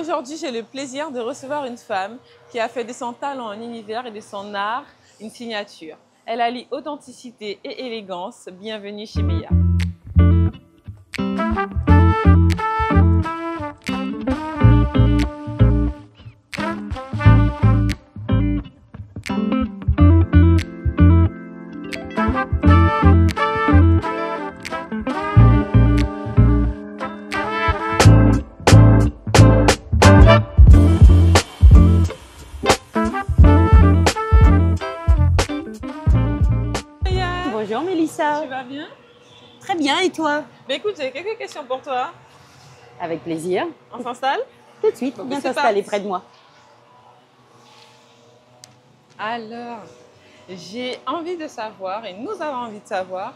Aujourd'hui, j'ai le plaisir de recevoir une femme qui a fait de son talent un univers et de son art une signature. Elle allie authenticité et élégance. Bienvenue chez Béa. Bonjour Mélissa. Tu vas bien? Très bien, et toi? Écoute, j'ai quelques questions pour toi. Avec plaisir. On s'installe? Tout de suite, Bon, viens c'est t'installer parti. près de moi. Alors, j'ai envie de savoir, et nous avons envie de savoir,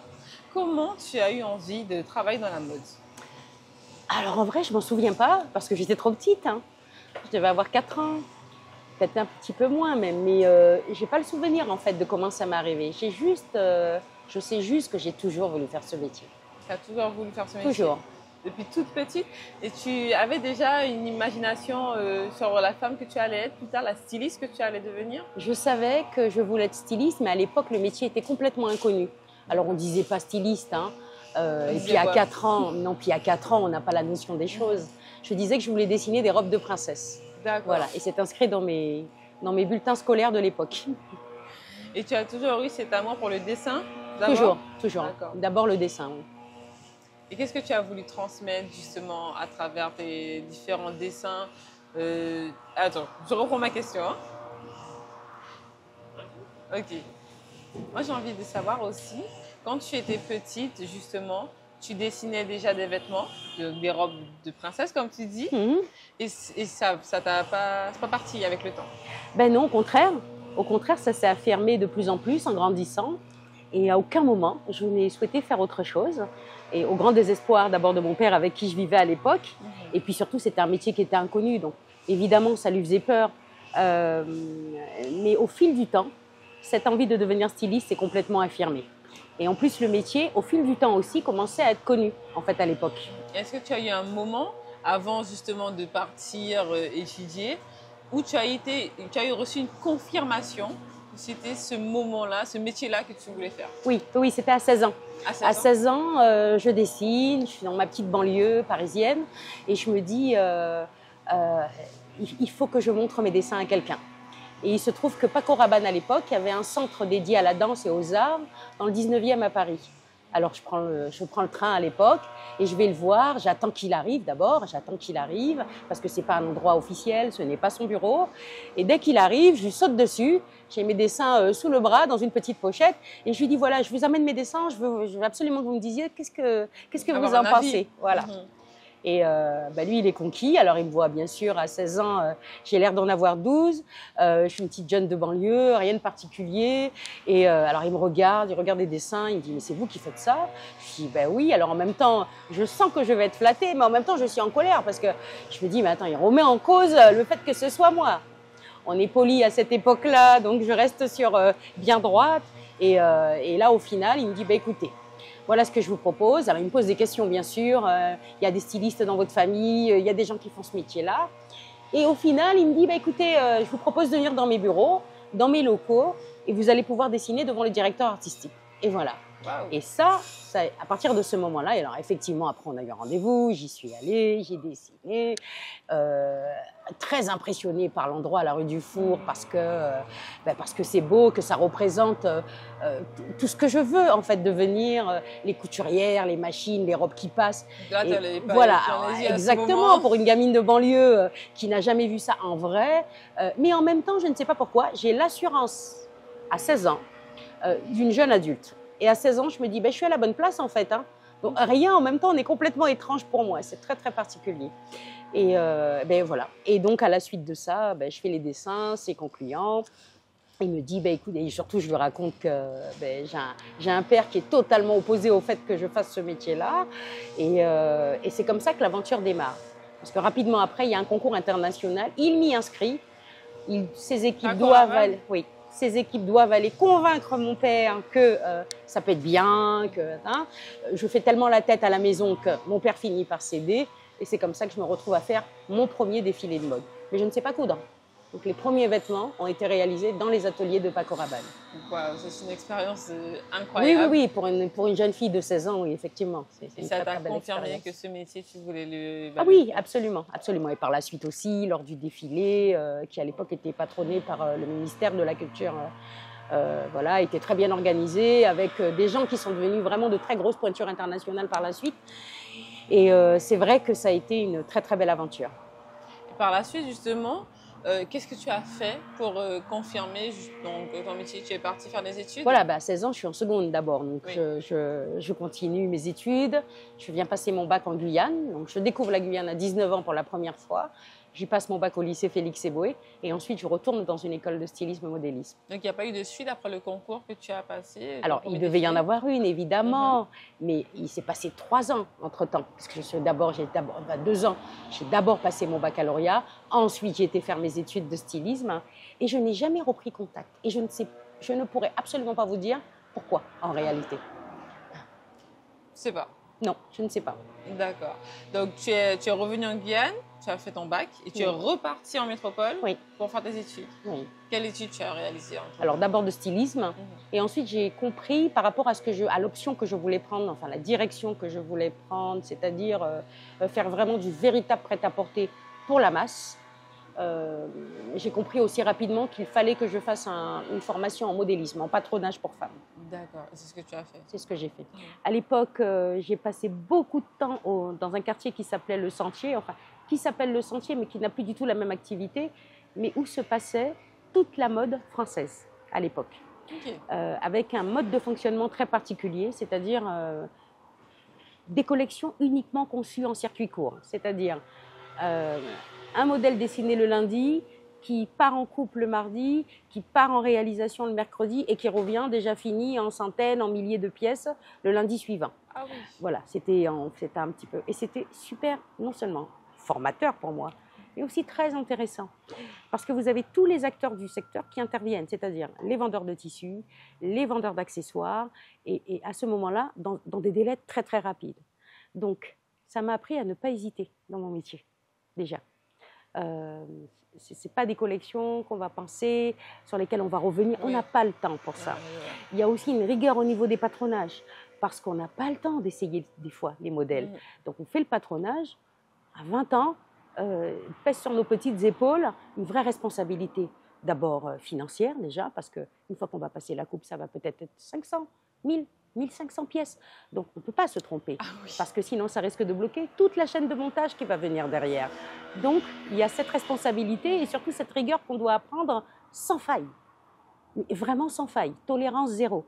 comment tu as eu envie de travailler dans la mode? Alors en vrai, je m'en souviens pas parce que j'étais trop petite. Je devais avoir 4 ans, peut-être un petit peu moins même, mais j'ai pas le souvenir en fait de comment ça m'est arrivé. Je sais juste que j'ai toujours voulu faire ce métier. Tu as toujours voulu faire ce métier? Toujours. Depuis toute petite. Et tu avais déjà une imagination sur la femme que tu allais être plus tard, la styliste que tu allais devenir? Je savais que je voulais être styliste, mais à l'époque, le métier était complètement inconnu. Alors on disait pas styliste, et disait puis à quoi? 4 ans, non, puis à 4 ans, on n'a pas la notion des choses. Je disais que je voulais dessiner des robes de princesse. D'accord. Voilà, et c'est inscrit dans mes bulletins scolaires de l'époque. Et tu as toujours eu cet amour pour le dessin d'abord? Toujours, toujours. D'accord. D'abord le dessin, oui. Et qu'est-ce que tu as voulu transmettre justement à travers tes différents dessins? Attends, je reprends ma question. Ok. Moi, j'ai envie de savoir aussi, quand tu étais petite, justement, tu dessinais déjà des vêtements, des robes de princesse, comme tu dis, Mhm. et ça t'a pas, c'est pas parti avec le temps. Ben non, au contraire. Au contraire, ça s'est affirmé de plus en plus en grandissant. Et à aucun moment, je n'ai souhaité faire autre chose. Et au grand désespoir d'abord de mon père avec qui je vivais à l'époque. Et puis surtout, c'était un métier qui était inconnu. Donc évidemment, ça lui faisait peur. Mais au fil du temps, cette envie de devenir styliste s'est complètement affirmée. Et en plus, le métier, au fil du temps aussi, commençait à être connu, en fait, à l'époque. Est-ce que tu as eu un moment, avant justement de partir étudier, où tu as reçu une confirmation que c'était ce moment-là, ce métier-là que tu voulais faire? Oui, oui, c'était à 16 ans. À 16 À ans? 16 ans, je dessine, je suis dans ma petite banlieue parisienne et je me dis, il faut que je montre mes dessins à quelqu'un. Et il se trouve que Paco Rabanne, à l'époque, avait un centre dédié à la danse et aux arts dans le 19e à Paris. Alors je prends le train à l'époque et je vais le voir, j'attends qu'il arrive d'abord, j'attends qu'il arrive parce que ce n'est pas un endroit officiel, ce n'est pas son bureau. Et dès qu'il arrive, je lui saute dessus, j'ai mes dessins sous le bras dans une petite pochette et je lui dis voilà, je vous amène mes dessins, je veux absolument que vous me disiez qu'est-ce que Avoir vous en un avis. pensez. Voilà. Mhm. Et lui, il est conquis. Alors, il me voit, bien sûr, à 16 ans, j'ai l'air d'en avoir 12. Je suis une petite jeune de banlieue, rien de particulier. Et alors, il me regarde, il regarde les dessins, il me dit, mais c'est vous qui faites ça? Je dis, ben oui. Alors, en même temps, je sens que je vais être flattée, mais en même temps, je suis en colère parce que je me dis, mais attends, il remet en cause le fait que ce soit moi. On est poli à cette époque-là, donc je reste sur bien droite. Et là, au final, il me dit, ben écoutez, voilà ce que je vous propose. Alors, il me pose des questions, bien sûr. Il y a des stylistes dans votre famille, il y a des gens qui font ce métier-là. Et au final, il me dit, bah, écoutez, je vous propose de venir dans mes bureaux, dans mes locaux, et vous allez pouvoir dessiner devant le directeur artistique. Et voilà. Wow. Et ça, à partir de ce moment-là, et alors effectivement, après on a eu un rendez-vous, j'y suis allée, j'ai dessiné, très impressionnée par l'endroit à la rue du Four parce que c'est beau, que ça représente tout ce que je veux en fait devenir, les couturières, les machines, les robes qui passent. Là, Et t'allais pas voilà, plein les yeux à ce exactement, moment. pour une gamine de banlieue qui n'a jamais vu ça en vrai. Mais en même temps, je ne sais pas pourquoi, j'ai l'assurance à 16 ans d'une jeune adulte. Et à 16 ans, je me dis, ben, je suis à la bonne place en fait. Donc rien, en même temps, on est complètement étrange pour moi. C'est très, très particulier. Et ben, voilà. Et donc, à la suite de ça, ben, je fais les dessins, c'est concluant. Il me dit, ben, écoute, et surtout, je lui raconte que ben, j'ai un père qui est totalement opposé au fait que je fasse ce métier-là. Et c'est comme ça que l'aventure démarre. Parce que rapidement après, il y a un concours international. Il m'y inscrit. Ses équipes doivent aller convaincre mon père que ça peut être bien, que je fais tellement la tête à la maison que mon père finit par céder. Et c'est comme ça que je me retrouve à faire mon premier défilé de mode. Mais je ne sais pas coudre. Donc les premiers vêtements ont été réalisés dans les ateliers de Paco Rabanne. Wow, c'est une expérience Oui, incroyable. oui, oui, pour une jeune fille de 16 ans, oui, effectivement. C'est Et une ça très, t'a très belle confirmé que expérience. ce métier, tu voulais Ah oui, absolument, absolument. Et par la suite aussi, lors du défilé, qui à l'époque était patronné par le ministère de la Culture, voilà, était très bien organisé, avec des gens qui sont devenus vraiment de très grosses pointures internationales par la suite. Et c'est vrai que ça a été une très, très belle aventure. Et par la suite, justement, qu'est-ce que tu as fait pour confirmer donc, ton métier? Tu es partie faire des études? Voilà, à 16 ans, je suis en seconde d'abord, donc Oui. je continue mes études. Je viens passer mon bac en Guyane, donc je découvre la Guyane à 19 ans pour la première fois. J'y passe mon bac au lycée Félix Éboué et ensuite je retourne dans une école de stylisme modélisme. Donc, il n'y a pas eu de suite après le concours que tu as passé? Alors, il devait y en avoir une, évidemment, mais il s'est passé 3 ans entre-temps, parce que j'ai d'abord 2 ans, j'ai d'abord passé mon baccalauréat, ensuite j'ai été faire mes études de stylisme, et je n'ai jamais repris contact. Et je ne pourrais absolument pas vous dire pourquoi, en réalité. Je sais pas. Non, je ne sais pas. D'accord. Donc, tu es revenu en Guyane, tu as fait ton bac et tu es reparti en métropole Oui. pour faire tes études. Oui. Quelle étude tu as réalisée? Alors d'abord de stylisme, et ensuite j'ai compris par rapport à l'option que je voulais prendre, enfin la direction que je voulais prendre, c'est-à-dire faire vraiment du véritable prêt-à-porter pour la masse. J'ai compris aussi rapidement qu'il fallait que je fasse une formation en modélisme, en patronage pour femmes. D'accord, c'est ce que tu as fait. C'est ce que j'ai fait. À l'époque, j'ai passé beaucoup de temps dans un quartier qui s'appelait Le Sentier, enfin qui s'appelle Le Sentier mais qui n'a plus du tout la même activité, mais où se passait toute la mode française à l'époque. Okay. Avec un mode de fonctionnement très particulier, c'est-à-dire des collections uniquement conçues en circuit court, c'est-à-dire un modèle dessiné le lundi, qui part en coupe le mardi, qui part en réalisation le mercredi et qui revient déjà fini en centaines, en milliers de pièces le lundi suivant. Ah oui. Voilà, c'était un petit peu... Et c'était super, non seulement formateur pour moi, mais aussi très intéressant. Parce que vous avez tous les acteurs du secteur qui interviennent, c'est-à-dire les vendeurs de tissus, les vendeurs d'accessoires, et à ce moment-là, dans des délais très très rapides. Donc, ça m'a appris à ne pas hésiter dans mon métier, déjà. Ce n'est pas des collections qu'on va penser, sur lesquelles on va revenir. Oui. On n'a pas le temps pour ça. Il y a aussi une rigueur au niveau des patronages, parce qu'on n'a pas le temps d'essayer des fois les modèles. Donc on fait le patronage, à 20 ans, pèse sur nos petites épaules une vraie responsabilité. D'abord financière déjà, parce qu'une fois qu'on va passer la coupe, ça va peut-être être 500, 1000, 1500 pièces. Donc on ne peut pas se tromper, parce que sinon ça risque de bloquer toute la chaîne de montage qui va venir derrière. Donc il y a cette responsabilité et surtout cette rigueur qu'on doit apprendre sans faille. Vraiment sans faille, tolérance zéro.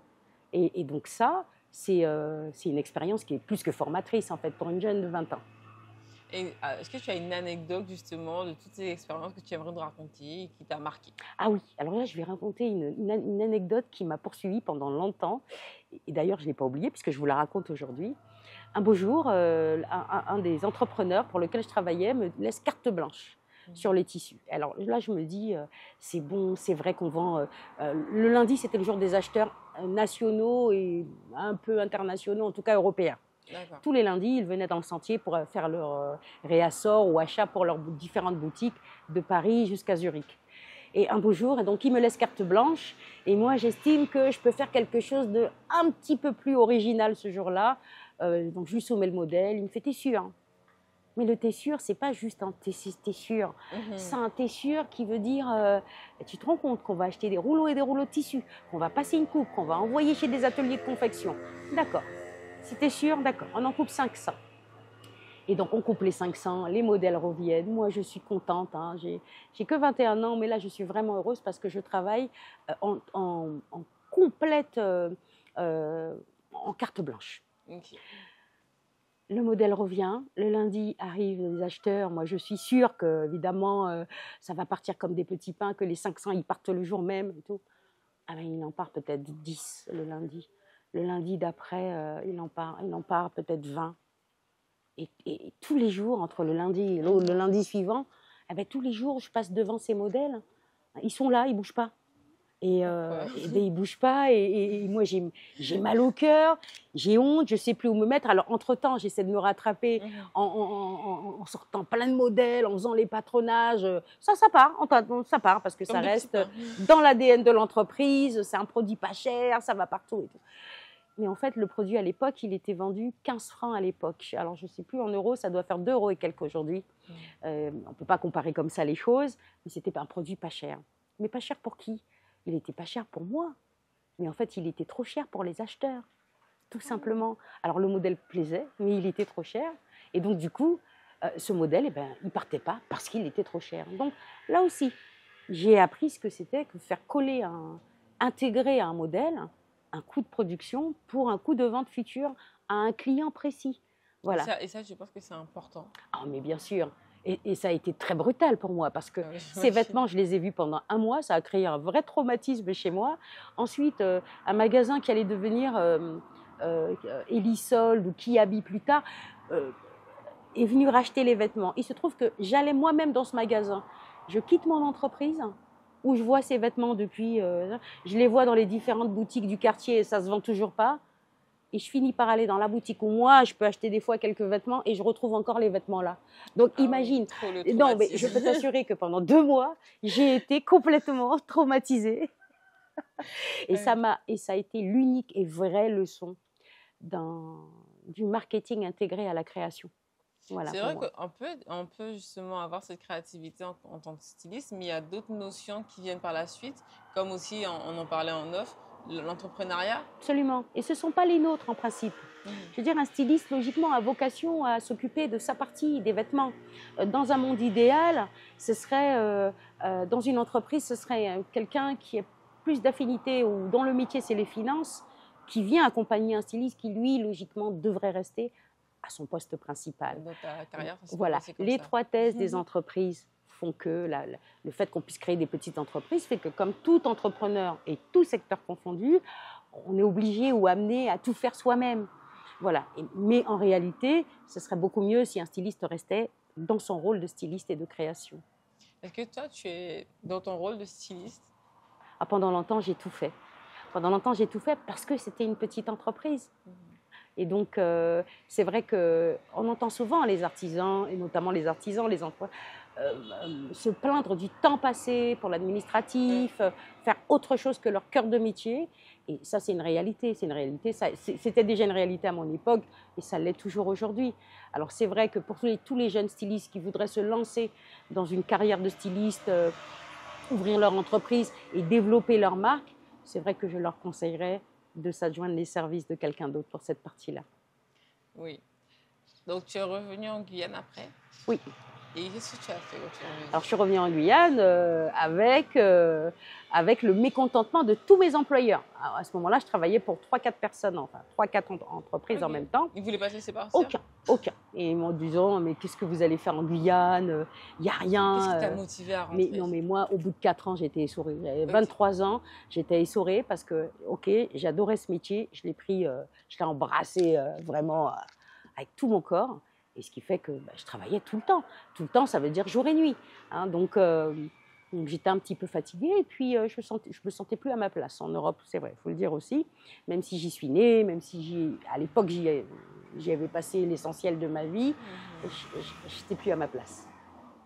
Et donc ça, c'est une expérience qui est plus que formatrice en fait pour une jeune de 20 ans. Et est-ce que tu as une anecdote justement de toutes ces expériences que tu aimerais nous raconter et qui t'a marqué? Ah oui, alors là je vais raconter une anecdote qui m'a poursuivie pendant longtemps, et d'ailleurs je ne l'ai pas oubliée puisque je vous la raconte aujourd'hui. Un beau jour, un des entrepreneurs pour lequel je travaillais me laisse carte blanche sur les tissus. Alors là je me dis, c'est bon, c'est vrai qu'on vend... le lundi c'était le jour des acheteurs nationaux et un peu internationaux, en tout cas européens. Tous les lundis, ils venaient dans le sentier pour faire leur réassort ou achat pour leurs différentes boutiques de Paris jusqu'à Zurich. Et un beau jour, et donc il me laisse carte blanche, et moi j'estime que je peux faire quelque chose de un petit peu plus original ce jour-là. Donc je lui soumets le modèle, il me fait « t'es sûr ?» Mais le « t'es sûr », c'est pas juste un « t'es sûr ». C'est un « t'es sûr » qui veut dire tu te rends compte qu'on va acheter des rouleaux et des rouleaux de tissu, qu'on va passer une coupe, qu'on va envoyer chez des ateliers de confection. D'accord. Si t'es sûr, d'accord, on en coupe 500. Et donc, on coupe les 500, les modèles reviennent. Moi, je suis contente. Hein. J'ai que 21 ans, mais là, je suis vraiment heureuse parce que je travaille en complète, en carte blanche. Okay. Le modèle revient. Le lundi, arrivent les acheteurs. Moi, je suis sûre que, évidemment, ça va partir comme des petits pains, que les 500, ils partent le jour même et tout. Ah ben, il en part peut-être 10 le lundi. Le lundi d'après, il en part peut-être 20. Et tous les jours, entre le lundi et le lundi suivant, eh ben, tous les jours, je passe devant ces modèles. Ils sont là, ils ne bougent pas. Et ben, il bouge pas. Et moi, j'ai mal au cœur, j'ai honte, je sais plus où me mettre. Alors, entre-temps, j'essaie de me rattraper en sortant plein de modèles, en faisant les patronages. Ça part, ça part parce que Comme ça des petits reste pains. dans l'ADN de l'entreprise. C'est un produit pas cher, ça va partout et tout. Mais en fait, le produit à l'époque, il était vendu 15 francs à l'époque. Alors, je ne sais plus en euros, ça doit faire 2 euros et quelques aujourd'hui. On ne peut pas comparer comme ça les choses, mais c'était un produit pas cher. Mais pas cher pour qui? Il n'était pas cher pour moi. Mais en fait, il était trop cher pour les acheteurs, tout simplement. Alors, le modèle plaisait, mais il était trop cher. Et donc, du coup, ce modèle, eh ben, il ne partait pas parce qu'il était trop cher. Donc, là aussi, j'ai appris ce que c'était que faire coller, intégrer à un modèle un coût de production pour un coût de vente futur à un client précis. Voilà. Et ça, je pense que c'est important. Ah, mais bien sûr. Et ça a été très brutal pour moi parce que Oui, ces vêtements, je les ai vus pendant un mois. Ça a créé un vrai traumatisme chez moi. Ensuite, un magasin qui allait devenir Elisol ou Kiabi plus tard est venu racheter les vêtements. Il se trouve que j'allais moi-même dans ce magasin. Je quitte mon entreprise où je vois ces vêtements depuis. Je les vois dans les différentes boutiques du quartier et ça ne se vend toujours pas. Et je finis par aller dans la boutique où moi, je peux acheter des fois quelques vêtements et je retrouve encore les vêtements là. Donc imagine. Oui, Non, mais je peux t'assurer que pendant 2 mois, j'ai été complètement traumatisée. Et ça a été l'unique et vraie leçon du marketing intégré à la création. Voilà, c'est vrai qu'on peut justement avoir cette créativité en tant que styliste, mais il y a d'autres notions qui viennent par la suite, comme aussi, on en parlait en off, l'entrepreneuriat. Absolument. Et ce ne sont pas les nôtres en principe. Je veux dire, un styliste, logiquement, a vocation à s'occuper de sa partie, des vêtements. Dans un monde idéal, ce serait, dans une entreprise, ce serait quelqu'un qui a plus d'affinité ou dont le métier, c'est les finances, qui vient accompagner un styliste qui, lui, logiquement, devrait rester à son poste principal. Dans ta carrière, ça Voilà, l'étroitesse des entreprises font que le fait qu'on puisse créer des petites entreprises fait que comme tout entrepreneur et tout secteur confondu, on est obligé ou amené à tout faire soi-même. Voilà. Mais en réalité, ce serait beaucoup mieux si un styliste restait dans son rôle de styliste et de création. Est-ce que toi, tu es dans ton rôle de styliste? Pendant longtemps, j'ai tout fait. Pendant longtemps, j'ai tout fait parce que c'était une petite entreprise. Et donc, c'est vrai qu'on entend souvent les artisans, et notamment les artisans, les emplois, se plaindre du temps passé pour l'administratif, faire autre chose que leur cœur de métier. Et ça, c'est une réalité. C'est une réalité. C'était déjà une réalité à mon époque et ça l'est toujours aujourd'hui. Alors, c'est vrai que pour tous les jeunes stylistes qui voudraient se lancer dans une carrière de styliste, ouvrir leur entreprise et développer leur marque, c'est vrai que je leur conseillerais de s'adjoindre les services de quelqu'un d'autre pour cette partie-là. Oui. Donc, tu es revenue en Guyane après? Oui. Et qu'est-ce que tu as fait autour? Alors, je suis revenue en Guyane avec le mécontentement de tous mes employeurs. Alors, à ce moment-là, je travaillais pour 3-4 personnes, enfin 3-4 entreprises en même temps. Ils ne voulaient pas te laisser partir? Aucun. Et ils m'ont dit, mais qu'est-ce que vous allez faire en Guyane? Il n'y a rien. Qu'est-ce qui t'a motivé à rentrer? Mais moi, au bout de 4 ans, j'étais essorée. J'avais 23 ans, j'étais essorée parce que, j'adorais ce métier. Je l'ai pris, je l'ai embrassé vraiment avec tout mon corps. Et ce qui fait que je travaillais tout le temps. Tout le temps, ça veut dire jour et nuit. Hein, donc j'étais un petit peu fatiguée et puis je me sentais plus à ma place en Europe, c'est vrai, il faut le dire aussi. Même si j'y suis née, même si à l'époque j'y avais passé l'essentiel de ma vie, je n'étais plus à ma place.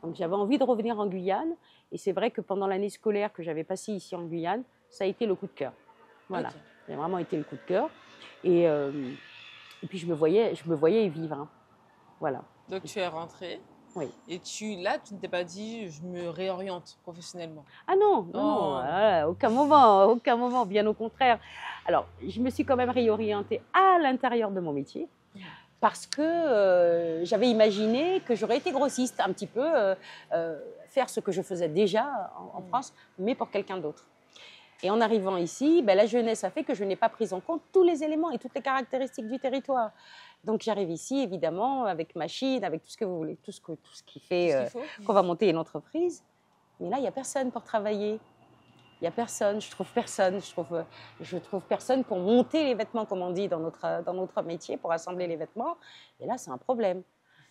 Donc j'avais envie de revenir en Guyane et c'est vrai que pendant l'année scolaire que j'avais passée ici en Guyane, ça a été le coup de cœur. Voilà, ça a vraiment été le coup de cœur. Et puis je me voyais y vivre. Hein. Voilà. Donc tu es rentrée. Oui. Et tu ne t'es pas dit, je me réoriente professionnellement? Ah non, aucun moment, bien au contraire. Alors, je me suis quand même réorientée à l'intérieur de mon métier parce que j'avais imaginé que j'aurais été grossiste un petit peu, faire ce que je faisais déjà en France, mais pour quelqu'un d'autre. Et en arrivant ici, la jeunesse a fait que je n'ai pas pris en compte tous les éléments et toutes les caractéristiques du territoire. Donc j'arrive ici, évidemment, avec machine, avec tout ce que vous voulez, tout ce qui fait qu'on va monter une entreprise. Mais là, il n'y a personne pour travailler. Il n'y a personne, je trouve personne. Je trouve personne pour monter les vêtements, comme on dit dans notre métier, pour assembler les vêtements. Et là, c'est un problème.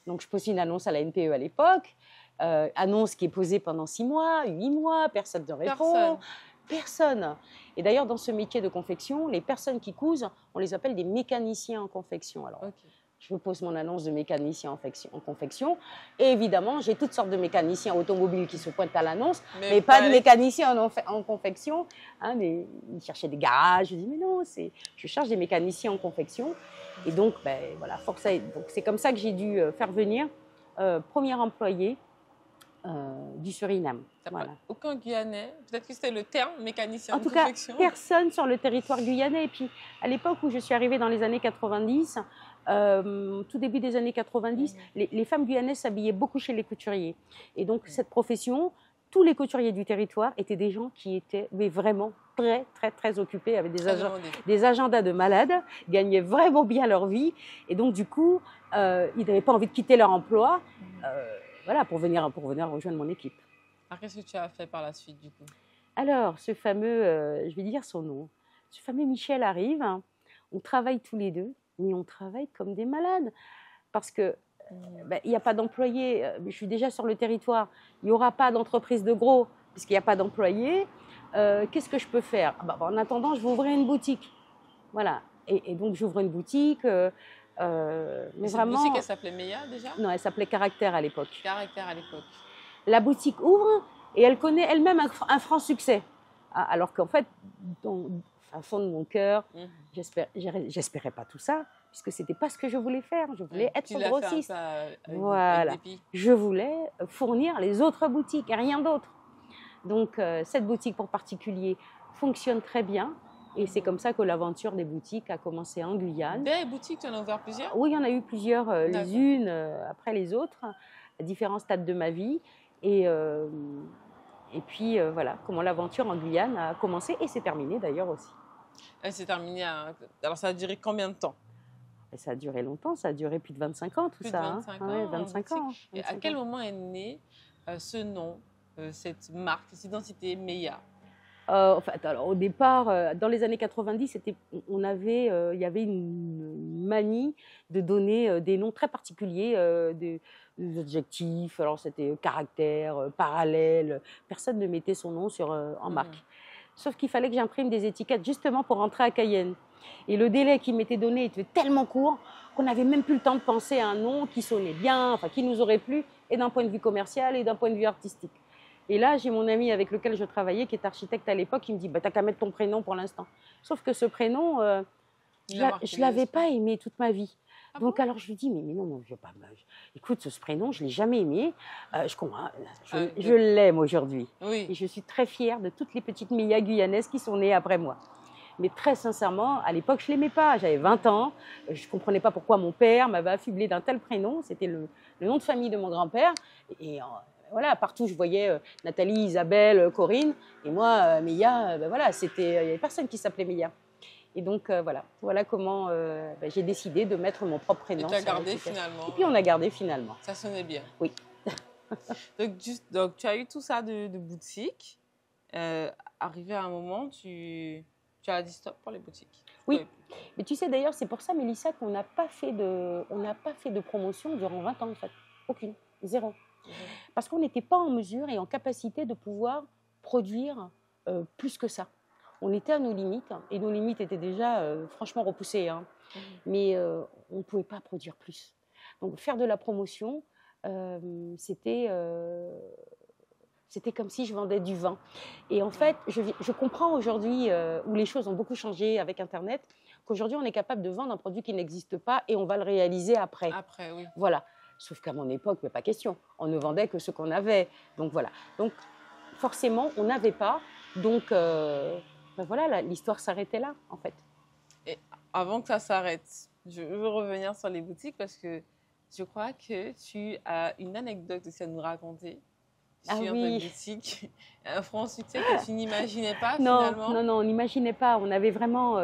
Donc je pose une annonce à la NPE à l'époque, annonce qui est posée pendant 6 mois, 8 mois, personne ne répond. personne. Et d'ailleurs, dans ce métier de confection, les personnes qui cousent, on les appelle des mécaniciens en confection. Alors, je pose mon annonce de mécanicien en confection. Et évidemment, j'ai toutes sortes de mécaniciens automobiles qui se pointent à l'annonce, mais pas de mécaniciens en confection. Hein, ils cherchaient des garages. Je dis, mais non, je cherche des mécaniciens en confection. Et donc, voilà, c'est comme ça que j'ai dû faire venir premier employé du Suriname. Voilà. Aucun Guyanais, peut-être que c'était le terme mécanicien en de confection. En tout cas, personne sur le territoire guyanais. Et puis, à l'époque où je suis arrivée dans les années 90, tout début des années 90, les femmes guyanaises s'habillaient beaucoup chez les couturiers. Et donc, cette profession, tous les couturiers du territoire étaient des gens qui étaient vraiment très, très, très occupés, avec des agendas de malades, gagnaient vraiment bien leur vie. Et donc, du coup, ils n'avaient pas envie de quitter leur emploi voilà, pour venir rejoindre mon équipe. Alors, qu'est-ce que tu as fait par la suite, du coup? Alors, ce fameux, je vais dire son nom, ce fameux Michel arrive, on travaille tous les deux, mais on travaille comme des malades. Parce que il n'y a pas d'employés, je suis déjà sur le territoire, il n'y aura pas d'entreprise de gros, puisqu'il n'y a pas d'employés. Qu'est-ce que je peux faire? En attendant, je vais ouvrir une boutique. Voilà, et donc j'ouvre une boutique. Mais vraiment, boutique, elle s'appelait Meia déjà? Non, elle s'appelait Caractère à l'époque. Caractère à l'époque. La boutique ouvre et elle connaît elle-même un franc succès. Alors qu'en fait, au fond de mon cœur, j'espérais pas tout ça, puisque c'était pas ce que je voulais faire. Je voulais être grossiste. Voilà. Je voulais fournir les autres boutiques et rien d'autre. Donc cette boutique pour particuliers fonctionne très bien. Et c'est comme ça que l'aventure des boutiques a commencé en Guyane. Des boutiques, tu en as ouvert plusieurs? Oui, il y en a eu plusieurs, les unes après les autres, à différents stades de ma vie. Et puis, voilà, comment l'aventure en Guyane a commencé et s'est terminée d'ailleurs aussi. Elle s'est terminée Alors, ça a duré combien de temps? Et ça a duré longtemps, ça a duré plus de 25 ans, tout ça. Plus de 25 ans. Ouais, 25 ans. Et à quel moment est né ce nom, cette marque, cette identité Meia? En fait, alors, au départ, dans les années 90, il y avait une manie de donner des noms très particuliers, des adjectifs. Alors, c'était caractère, parallèle. Personne ne mettait son nom en marque. Sauf qu'il fallait que j'imprime des étiquettes justement pour rentrer à Cayenne. Et le délai qui m'était donné était tellement court qu'on n'avait même plus le temps de penser à un nom qui sonnait bien, enfin, qui nous aurait plu, et d'un point de vue commercial et d'un point de vue artistique. Et là, j'ai mon ami avec lequel je travaillais, qui est architecte à l'époque, qui me dit t'as qu'à mettre ton prénom pour l'instant. Sauf que ce prénom, je ne l'avais pas aimé toute ma vie. Donc alors je lui dis mais non, je veux pas. Écoute, ce prénom, je ne l'ai jamais aimé. Je l'aime aujourd'hui. Oui. Et je suis très fière de toutes les petites Meia guyanaises qui sont nées après moi. Mais très sincèrement, à l'époque, je ne l'aimais pas. J'avais 20 ans. Je ne comprenais pas pourquoi mon père m'avait affublé d'un tel prénom. C'était le nom de famille de mon grand-père. Et voilà, partout, je voyais Nathalie, Isabelle, Corinne. Et moi, Meia, il n'y avait personne qui s'appelait Meia. Et donc, voilà comment j'ai décidé de mettre mon propre prénom. Et tu as gardé finalement. Et puis, on a gardé finalement. Ça sonnait bien. Oui. donc, tu as eu tout ça de boutique. Arrivé à un moment, tu as dit stop pour les boutiques. Oui. Mais tu sais, d'ailleurs, c'est pour ça, Mélissa, qu'on n'a pas fait de promotion durant 20 ans, en fait. Aucune. Zéro. Parce qu'on n'était pas en mesure et en capacité de pouvoir produire plus que ça. On était à nos limites, et nos limites étaient déjà franchement repoussées. Hein. Mais on ne pouvait pas produire plus. Donc faire de la promotion, c'était comme si je vendais du vin. Et en fait, je comprends aujourd'hui, où les choses ont beaucoup changé avec Internet, qu'aujourd'hui on est capable de vendre un produit qui n'existe pas et on va le réaliser après. Après, oui. Voilà. Sauf qu'à mon époque, mais pas question. On ne vendait que ce qu'on avait. Donc voilà. Donc forcément, on n'avait pas. Donc voilà, l'histoire s'arrêtait là, en fait. Et avant que ça s'arrête, je veux revenir sur les boutiques parce que je crois que tu as une anecdote aussi à nous raconter sur ta boutique. Un franc succès que tu n'imaginais pas finalement. Non, on n'imaginait pas. On avait vraiment...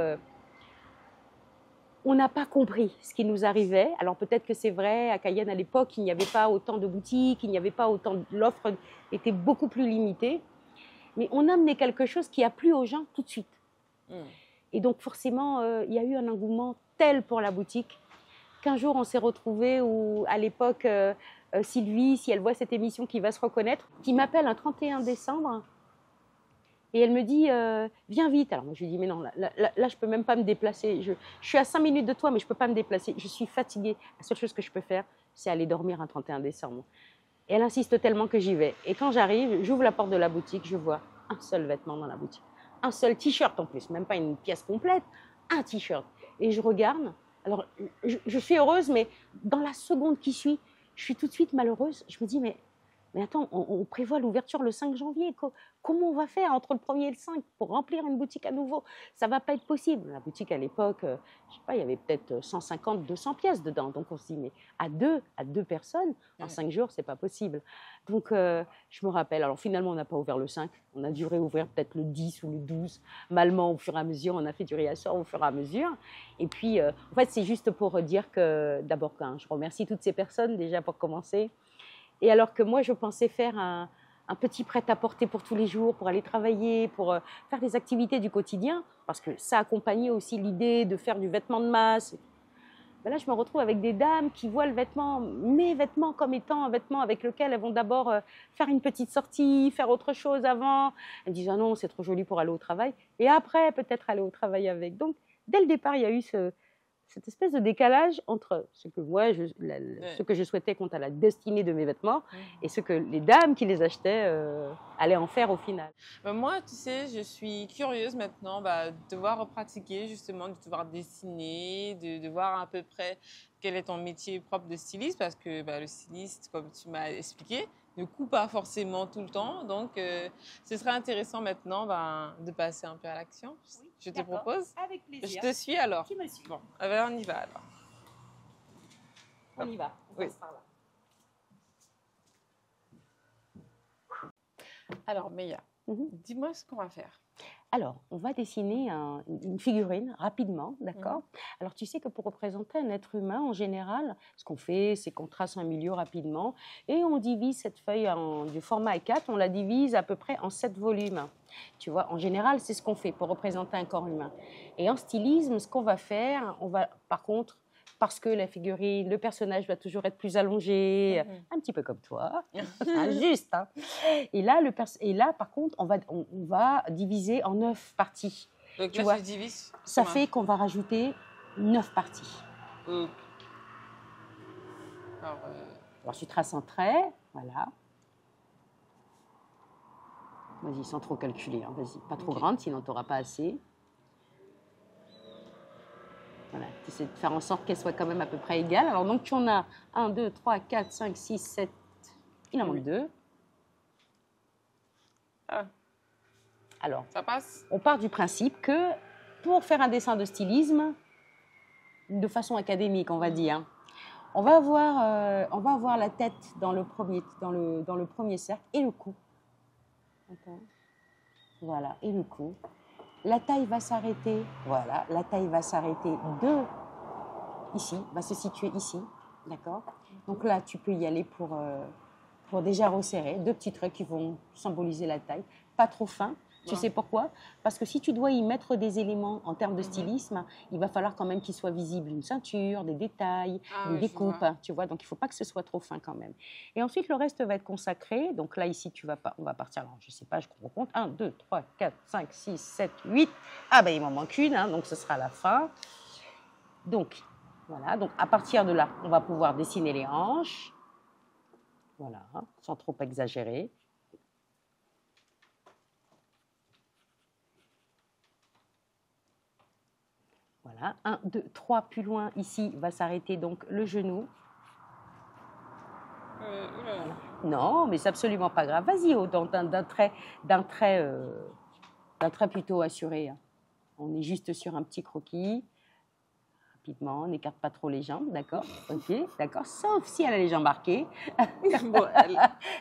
On n'a pas compris ce qui nous arrivait. Alors peut-être que c'est vrai, à Cayenne à l'époque, il n'y avait pas autant de boutiques, il n'y avait pas autant... L'offre était beaucoup plus limitée. Mais on a amené quelque chose qui a plu aux gens tout de suite. Et donc forcément, il y a eu un engouement tel pour la boutique qu'un jour on s'est retrouvés où, à l'époque, Sylvie, si elle voit cette émission, qui va se reconnaître, qui m'appelle un 31 décembre Et elle me dit, viens vite. Alors moi, je lui dis, mais non, là, je ne peux même pas me déplacer. Je suis à 5 minutes de toi, mais je ne peux pas me déplacer. Je suis fatiguée. La seule chose que je peux faire, c'est aller dormir un 31 décembre. Et elle insiste tellement que j'y vais. Et quand j'arrive, j'ouvre la porte de la boutique, je vois un seul vêtement dans la boutique. Un seul t-shirt en plus, même pas une pièce complète, un t-shirt. Et je regarde. Alors, je suis heureuse, mais dans la seconde qui suit, je suis tout de suite malheureuse. Je me dis, mais attends, on prévoit l'ouverture le 5 janvier. Comment on va faire entre le 1er et le 5 pour remplir une boutique à nouveau? Ça ne va pas être possible. La boutique à l'époque, je ne sais pas, il y avait peut-être 150, 200 pièces dedans. Donc on se dit, mais à deux personnes, en 5 jours, ce n'est pas possible. Donc je me rappelle, alors finalement, on n'a pas ouvert le 5. On a dû réouvrir peut-être le 10 ou le 12. Malement, au fur et à mesure, on a fait du réassort au fur et à mesure. Et puis, en fait, c'est juste pour dire que, d'abord, je remercie toutes ces personnes déjà pour commencer. Et alors que moi, je pensais faire un petit prêt-à-porter pour tous les jours, pour aller travailler, pour faire des activités du quotidien, parce que ça accompagnait aussi l'idée de faire du vêtement de masse. Ben là, je me retrouve avec des dames qui voient le vêtement, mes vêtements, comme étant un vêtement avec lequel elles vont d'abord faire une petite sortie, faire autre chose avant. Elles disent « Ah non, c'est trop joli pour aller au travail. » Et après, peut-être aller au travail avec. Donc, dès le départ, il y a eu cette espèce de décalage entre ce que moi, ce que je souhaitais quant à la destinée de mes vêtements et ce que les dames qui les achetaient allaient en faire au final. Moi, tu sais, je suis curieuse maintenant de devoir pratiquer, justement, de devoir dessiner, de voir à peu près quel est ton métier propre de styliste, parce que le styliste, comme tu m'as expliqué, ne coupe pas forcément tout le temps. Donc, ce serait intéressant maintenant de passer un peu à l'action. Oui, je te propose. Avec plaisir. Je te suis alors. Tu me suis. Bon, on y va alors. On y va. On passe par là. Alors, Meya, dis-moi ce qu'on va faire. Alors, on va dessiner une figurine rapidement, d'accord? Alors, tu sais que pour représenter un être humain, en général, ce qu'on fait, c'est qu'on trace un milieu rapidement et on divise cette feuille du format A4, on la divise à peu près en 7 volumes. Tu vois, en général, c'est ce qu'on fait pour représenter un corps humain. Et en stylisme, ce qu'on va faire, on va, par contre, parce que la figurine, le personnage doit toujours être plus allongé, un petit peu comme toi, juste. Hein. Et là, par contre, on va diviser en 9 parties. Donc tu là, vois, tu divises. ça fait qu'on va rajouter 9 parties. Alors, tu traces un trait, voilà. Vas-y, sans trop calculer, hein, vas-y, pas trop grande, sinon tu n'auras pas assez. Voilà, tu essaies de faire en sorte qu'elle soit quand même à peu près égale. Alors, donc, tu en as 1, 2, 3, 4, 5, 6, 7. Il en manque 2. Ah. Alors, ça passe. On part du principe que pour faire un dessin de stylisme, de façon académique, on va dire, on va avoir la tête dans le premier cercle et le cou. Voilà, et le cou. La taille va s'arrêter, voilà, la taille va s'arrêter ici, va se situer ici, d'accord? Donc là, tu peux y aller pour déjà resserrer, 2 petits traits qui vont symboliser la taille, pas trop fin. Tu sais pourquoi? Parce que si tu dois y mettre des éléments en termes de stylisme, il va falloir quand même qu'il soit visible une ceinture, des détails, une découpe, tu vois. Donc il ne faut pas que ce soit trop fin quand même. Et ensuite, le reste va être consacré. Donc là, ici, on va partir, alors, je ne sais pas, je compte. 1, 2, 3, 4, 5, 6, 7, 8. Ah ben il m'en manque une, hein, donc ce sera la fin. Donc, voilà. Donc à partir de là, on va pouvoir dessiner les hanches. Voilà, sans trop exagérer. Voilà, 1, 2, 3, plus loin, ici, va s'arrêter donc le genou. Voilà. Non, mais c'est absolument pas grave. Vas-y, d'un trait plutôt assuré. Hein. On est juste sur un petit croquis. Rapidement, on n'écarte pas trop les jambes, d'accord? Ok, d'accord, sauf si elle a les jambes marquées. Bon,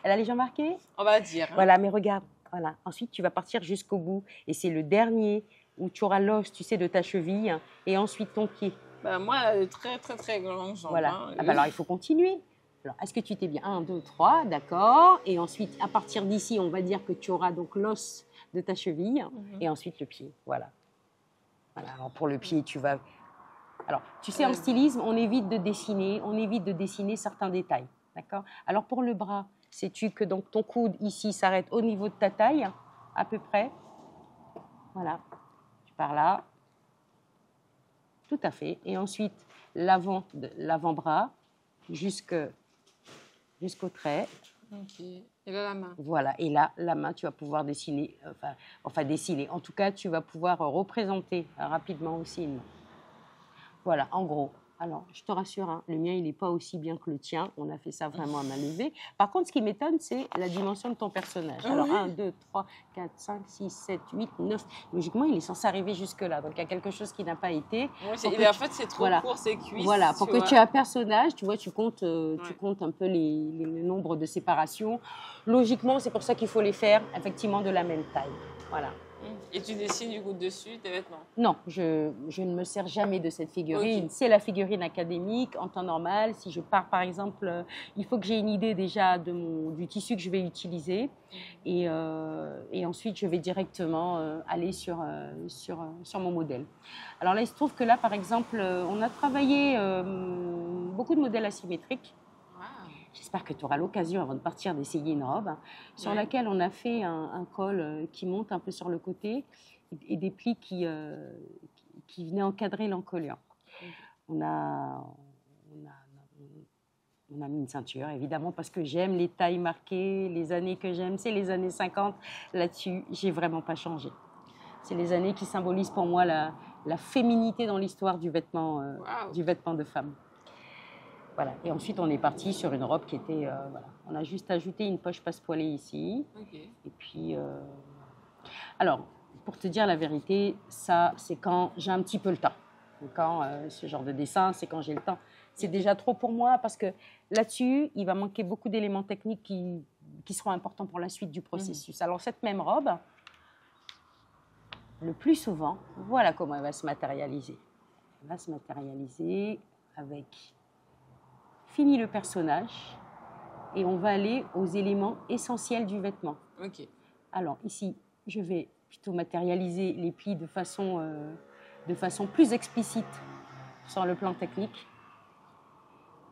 elle a les jambes marquées? On va dire. Hein. Voilà, mais regarde, voilà. Ensuite, tu vas partir jusqu'au bout. Et c'est le dernier où tu auras l'os, tu sais, de ta cheville, et ensuite ton pied. Moi, très, très, très grande jambe. Voilà. Hein. Alors, il faut continuer. Alors, est-ce que tu t'es bien? 1, 2, 3, d'accord. Et ensuite, à partir d'ici, on va dire que tu auras donc l'os de ta cheville, et ensuite le pied. Voilà. Voilà. Alors, pour le pied, tu vas... Alors, tu sais, en stylisme, on évite de dessiner certains détails, d'accord? Alors, pour le bras, sais-tu que donc ton coude, ici, s'arrête au niveau de ta taille, à peu près? Voilà, tu pars là. Tout à fait. Et ensuite, l'avant-bras jusqu'au trait. Ok. Et là, la main. Voilà. Et là, la main, tu vas pouvoir dessiner, dessiner. En tout cas, tu vas pouvoir représenter rapidement aussi une main. Voilà, en gros. Alors, je te rassure, hein, le mien, il n'est pas aussi bien que le tien. On a fait ça vraiment à main levée. Par contre, ce qui m'étonne, c'est la dimension de ton personnage. Alors, 1, 2, 3, 4, 5, 6, 7, 8, 9. Logiquement, il est censé arriver jusque-là. Donc, il y a quelque chose qui n'a pas été. Oui, en fait, c'est trop court, c'est cuisse. Voilà, pour que tu aies un personnage, tu vois, tu comptes un peu les nombres de séparation. Logiquement, c'est pour ça qu'il faut les faire, effectivement, de la même taille. Voilà. Et tu dessines du coup dessus tes vêtements? Non, je ne me sers jamais de cette figurine. Okay. C'est la figurine académique en temps normal. Si je pars, par exemple, il faut que j'ai une idée déjà du tissu que je vais utiliser. Et ensuite, je vais directement aller sur mon modèle. Alors là, il se trouve que là, par exemple, on a travaillé beaucoup de modèles asymétriques. J'espère que tu auras l'occasion, avant de partir, d'essayer une robe sur laquelle on a fait un col qui monte un peu sur le côté et des plis qui venaient encadrer l'encolure. On a mis une ceinture, évidemment, parce que j'aime les tailles marquées. Les années que j'aime, c'est les années 50. Là-dessus, j'ai vraiment pas changé. C'est les années qui symbolisent pour moi la féminité dans l'histoire du vêtement de femme. Voilà. Et ensuite, on est parti sur une robe qui était... voilà. On a juste ajouté une poche passe-poilée ici. Okay. Et puis... Alors, pour te dire la vérité, ça, c'est quand j'ai un petit peu le temps. Quand ce genre de dessin, c'est quand j'ai le temps. C'est déjà trop pour moi parce que là-dessus, il va manquer beaucoup d'éléments techniques qui seront importants pour la suite du processus. Alors, cette même robe, le plus souvent, voilà comment elle va se matérialiser. Elle va se matérialiser avec... Fini le personnage et on va aller aux éléments essentiels du vêtement. Okay. Alors ici, je vais plutôt matérialiser les plis de façon plus explicite sur le plan technique.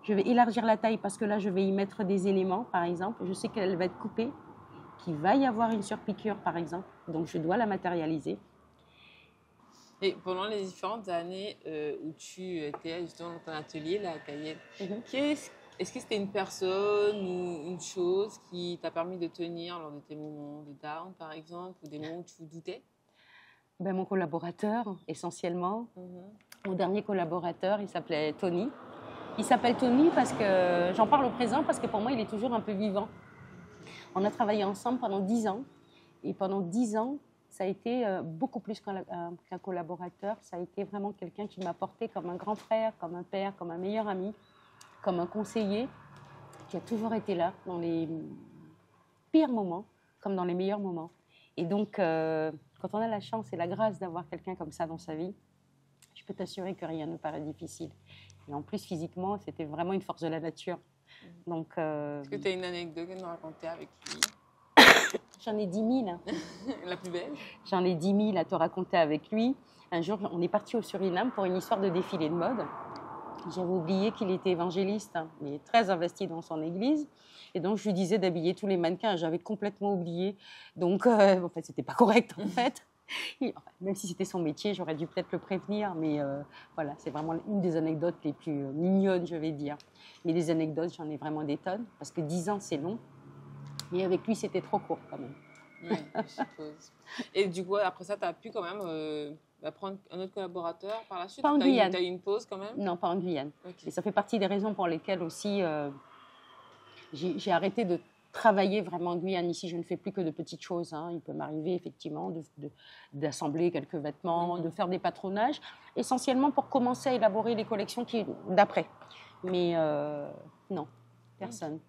Je vais élargir la taille parce que là, je vais y mettre des éléments, par exemple. Je sais qu'elle va être coupée, qu'il va y avoir une surpiqûre, par exemple. Donc, je dois la matérialiser. Et pendant les différentes années où tu étais justement dans ton atelier, là, à Cayenne, est-ce que c'était une personne ou une chose qui t'a permis de tenir lors de tes moments de down, par exemple, ou des moments où tu doutais? Ben, mon collaborateur, essentiellement. Mon dernier collaborateur, il s'appelait Tony. Il s'appelle Tony parce que, j'en parle au présent, parce que pour moi, il est toujours un peu vivant. On a travaillé ensemble pendant 10 ans. Et pendant 10 ans, ça a été beaucoup plus qu'un collaborateur. Ça a été vraiment quelqu'un qui m'a porté comme un grand frère, comme un père, comme un meilleur ami, comme un conseiller, qui a toujours été là dans les pires moments, comme dans les meilleurs moments. Et donc, quand on a la chance et la grâce d'avoir quelqu'un comme ça dans sa vie, je peux t'assurer que rien ne paraît difficile. Et en plus, physiquement, c'était vraiment une force de la nature. Donc, est-ce que tu as une anecdote à nous raconter avec lui? J'en ai 10 000. La plus belle? J'en ai 10 000 à te raconter avec lui. Un jour, on est parti au Suriname pour une histoire de défilé de mode. J'avais oublié qu'il était évangéliste, mais très investi dans son église. Et donc, je lui disais d'habiller tous les mannequins. J'avais complètement oublié. Donc, en fait, c'était pas correct, en fait. Même si c'était son métier, j'aurais dû peut-être le prévenir. Mais voilà, c'est vraiment une des anecdotes les plus mignonnes, je vais dire. Mais des anecdotes, j'en ai vraiment des tonnes. Parce que 10 ans, c'est long. Mais avec lui, c'était trop court, quand même. Oui, je suppose. Et du coup, après ça, tu as pu quand même prendre un autre collaborateur par la suite? Pas en Guyane. Tu as eu une pause quand même? Non, pas en Guyane. Okay. Et ça fait partie des raisons pour lesquelles aussi j'ai arrêté de travailler vraiment en Guyane. Ici, je ne fais plus que de petites choses. Il peut m'arriver effectivement d'assembler quelques vêtements, de faire des patronages, essentiellement pour commencer à élaborer les collections d'après. Mais non, personne.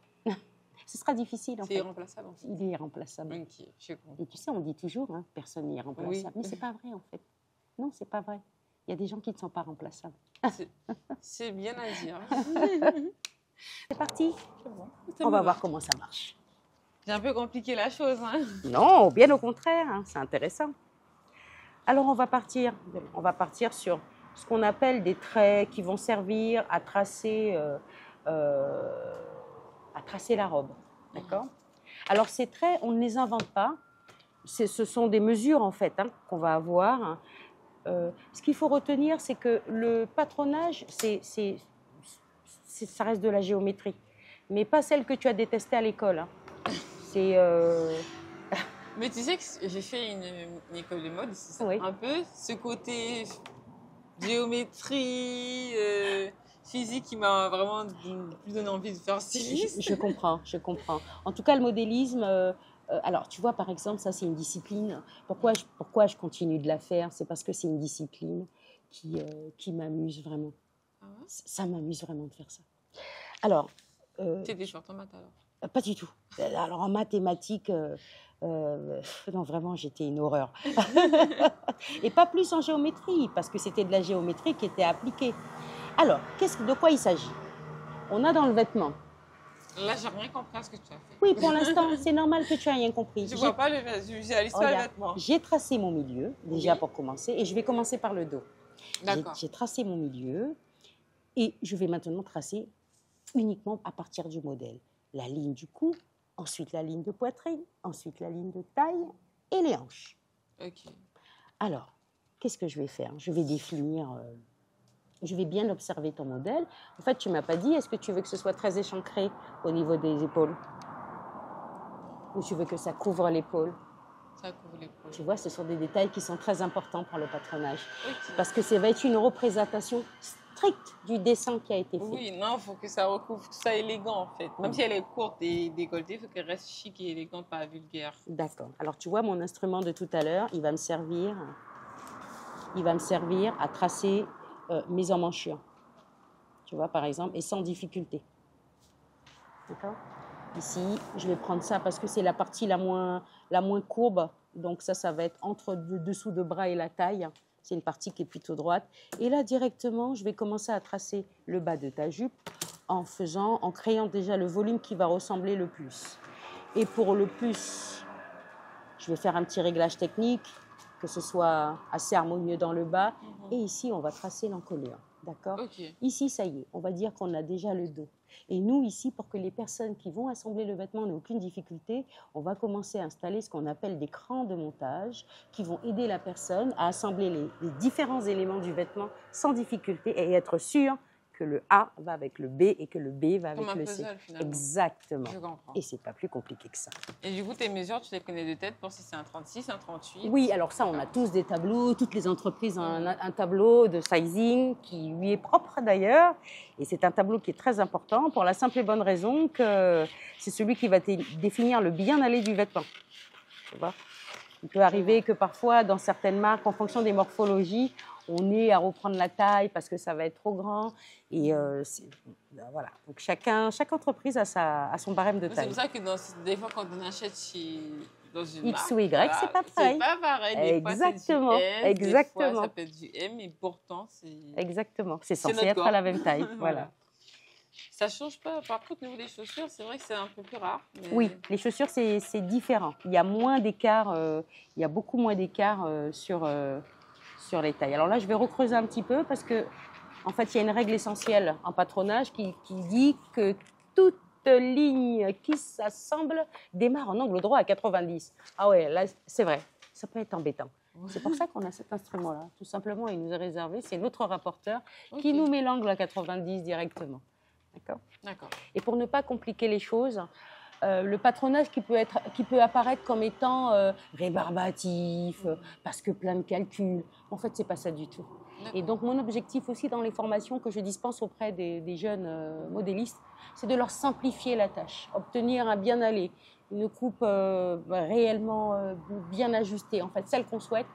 Ce sera difficile, en fait. C'est irremplaçable, en fait. Il est irremplaçable. Okay, je comprends. Et tu sais, on dit toujours, personne n'est irremplaçable. Oui. Mais c'est pas vrai, en fait. Non, c'est pas vrai. Il y a des gens qui ne sont pas remplaçables. C'est bien à dire. C'est parti. C'est bon. On va voir comment ça marche. J'ai un peu compliqué la chose. Non, bien au contraire. C'est intéressant. Alors, on va partir sur ce qu'on appelle des traits qui vont servir à tracer la robe. D'accord ? Alors, ces traits, on ne les invente pas. ce sont des mesures en fait qu'on va avoir. Ce qu'il faut retenir, c'est que le patronage, ça reste de la géométrie, mais pas celle que tu as détestée à l'école. Hein. C'est Mais tu sais que j'ai fait une école de mode, c'est oui. un peu ce côté géométrie, physique qui m'a vraiment plus donné envie de faire styliste. Je comprends. En tout cas, le modélisme, alors tu vois, par exemple, ça c'est une discipline. Pourquoi je continue de la faire? C'est parce que c'est une discipline qui m'amuse vraiment. Ah ouais? Ça m'amuse vraiment de faire ça. Alors. T'étais forte en maths alors? Pas du tout. Alors en mathématiques, non vraiment j'étais une horreur. Et pas plus en géométrie, parce que c'était de la géométrie qui était appliquée. Alors, de quoi il s'agit? On a dans le vêtement. Là, j'ai rien compris à ce que tu as fait. Oui, pour l'instant, c'est normal que tu aies rien compris. Je vois pas le visualise pas le vêtement. J'ai tracé mon milieu, déjà oui. pour commencer, et je vais commencer par le dos. D'accord. J'ai tracé mon milieu, et je vais maintenant tracer uniquement à partir du modèle. La ligne du cou, ensuite la ligne de poitrine, ensuite la ligne de taille et les hanches. Ok. Alors, qu'est-ce que je vais faire? Je vais définir, je vais bien observer ton modèle. En fait, tu ne m'as pas dit, est-ce que tu veux que ce soit très échancré au niveau des épaules? Ou tu veux que ça couvre l'épaule? Ça couvre l'épaule. Tu vois, ce sont des détails qui sont très importants pour le patronage. Okay. Parce que ça va être une représentation stricte du dessin qui a été fait. Oui, non, il faut que ça recouvre tout ça élégant en fait. Même si elle est courte et décolletée, il faut qu'elle reste chic et élégante, pas vulgaire. D'accord. Alors tu vois, mon instrument de tout à l'heure, il va me servir à tracer mes emmanchures. Tu vois, par exemple, et sans difficulté. D'accord? Ici, je vais prendre ça parce que c'est la partie la moins courbe. Donc ça va être entre le dessous de bras et la taille. C'est une partie qui est plutôt droite. Et là, directement, je vais commencer à tracer le bas de ta jupe en créant déjà le volume qui va ressembler le plus. Et pour le plus, je vais faire un petit réglage technique, que ce soit assez harmonieux dans le bas. Et ici, on va tracer l'encolure. D'accord? Okay. Ici, ça y est, on va dire qu'on a déjà le dos. Et nous, ici, pour que les personnes qui vont assembler le vêtement n'aient aucune difficulté, on va commencer à installer ce qu'on appelle des crans de montage qui vont aider la personne à assembler les différents éléments du vêtement sans difficulté et être sûr que le A va avec le B et que le B va avec le C. Finalement. Exactement. Je comprends. Et c'est pas plus compliqué que ça. Et du coup, tes mesures, tu les connais de tête pour si c'est un 36, un 38? Oui, alors ça, on a tous des tableaux. Toutes les entreprises ont un tableau de sizing qui lui est propre d'ailleurs. Et c'est un tableau qui est très important pour la simple et bonne raison que c'est celui qui va définir le bien-aller du vêtement. Tu vois ? Il peut arriver que parfois, dans certaines marques, en fonction des morphologies, on est à reprendre la taille parce que ça va être trop grand. Et voilà. Donc chaque entreprise a son barème de taille. C'est pour ça que des fois, quand on achète dans une X marque, ou Y, c'est pas pareil. C'est pas pareil. Des exactement. Fois, c'est du S, exactement. Des fois, ça peut être du M, et pourtant, c'est... Exactement. C'est censé être à la même taille. Voilà. Ça change pas. Par contre, au niveau des chaussures, c'est vrai que c'est un peu plus rare. Mais... Oui, les chaussures, c'est différent. Il y a moins d'écart, il y a beaucoup moins d'écart sur les tailles. Alors là, je vais recreuser un petit peu parce que, en fait, il y a une règle essentielle en patronage qui dit que toute ligne qui s'assemble démarre en angle droit à 90. Ah ouais, là, c'est vrai. Ça peut être embêtant. C'est pour ça qu'on a cet instrument-là. Tout simplement, il nous est réservé. C'est notre rapporteur qui nous met l'angle à 90 directement. D'accord. Et pour ne pas compliquer les choses, le patronage qui peut apparaître comme étant rébarbatif, parce que plein de calculs, en fait, c'est pas ça du tout. Et donc, mon objectif aussi dans les formations que je dispense auprès des jeunes modélistes, c'est de leur simplifier la tâche, obtenir un bien-aller, une coupe réellement bien ajustée, en fait, celle qu'on souhaite,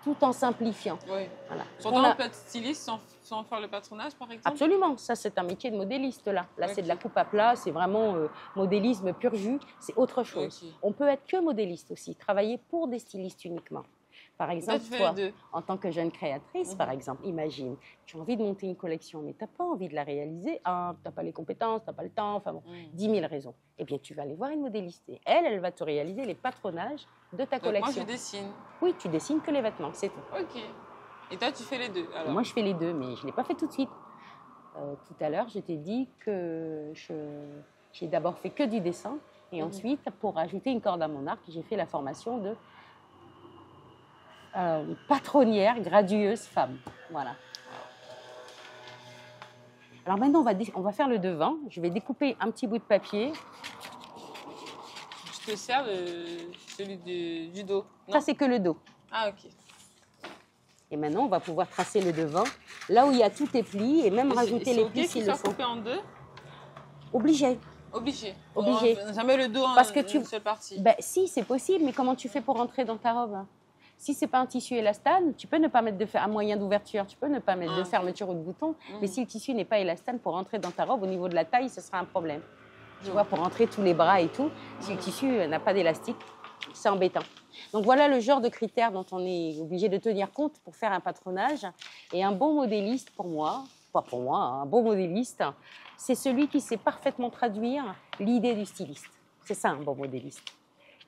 tout en simplifiant. Oui. Voilà. Pourtant, on peut être styliste sans faire le patronage, par exemple? Absolument, ça c'est un métier de modéliste là. Là c'est de la coupe à plat, c'est vraiment modélisme pur jus, c'est autre chose. Okay. On peut être que modéliste aussi, travailler pour des stylistes uniquement. Par exemple, toi, en tant que jeune créatrice, par exemple, imagine, tu as envie de monter une collection, mais tu n'as pas envie de la réaliser. Tu n'as pas les compétences, tu n'as pas le temps, enfin bon, 10 000 raisons. Eh bien, tu vas aller voir une modéliste et elle va te réaliser les patronages de ta collection. Moi, je dessine. Oui, tu dessines que les vêtements, c'est tout. Ok. Et toi, tu fais les deux alors? Moi, je fais les deux, mais je ne l'ai pas fait tout de suite. Tout à l'heure, je t'ai dit que j'ai d'abord fait que du dessin et ensuite, pour ajouter une corde à mon arc, j'ai fait la formation de patronnière, gradueuse femme. Voilà. Alors maintenant, on va faire le devant. Je vais découper un petit bout de papier. Je te sers celui du dos. Non? Ça, c'est que le dos. Ah, ok. Et maintenant, on va pouvoir tracer le devant. Là où il y a tous tes plis et même rajouter les plis s'il le faut. Coupé en deux? Obligé. Obligé. Obligé. Jamais le dos Parce que une seule partie. Ben, si, c'est possible, mais comment tu fais pour rentrer dans ta robe? Si c'est pas un tissu élastane, tu peux ne pas mettre un moyen d'ouverture, tu peux ne pas mettre de fermeture ou de bouton, mais si le tissu n'est pas élastane, pour rentrer dans ta robe, au niveau de la taille, ce sera un problème. Tu vois, pour rentrer tous les bras et tout, si le tissu n'a pas d'élastique, c'est embêtant. Donc voilà le genre de critères dont on est obligé de tenir compte pour faire un patronage. Et un bon modéliste pour moi, pas pour moi, un bon modéliste, c'est celui qui sait parfaitement traduire l'idée du styliste. C'est ça un bon modéliste.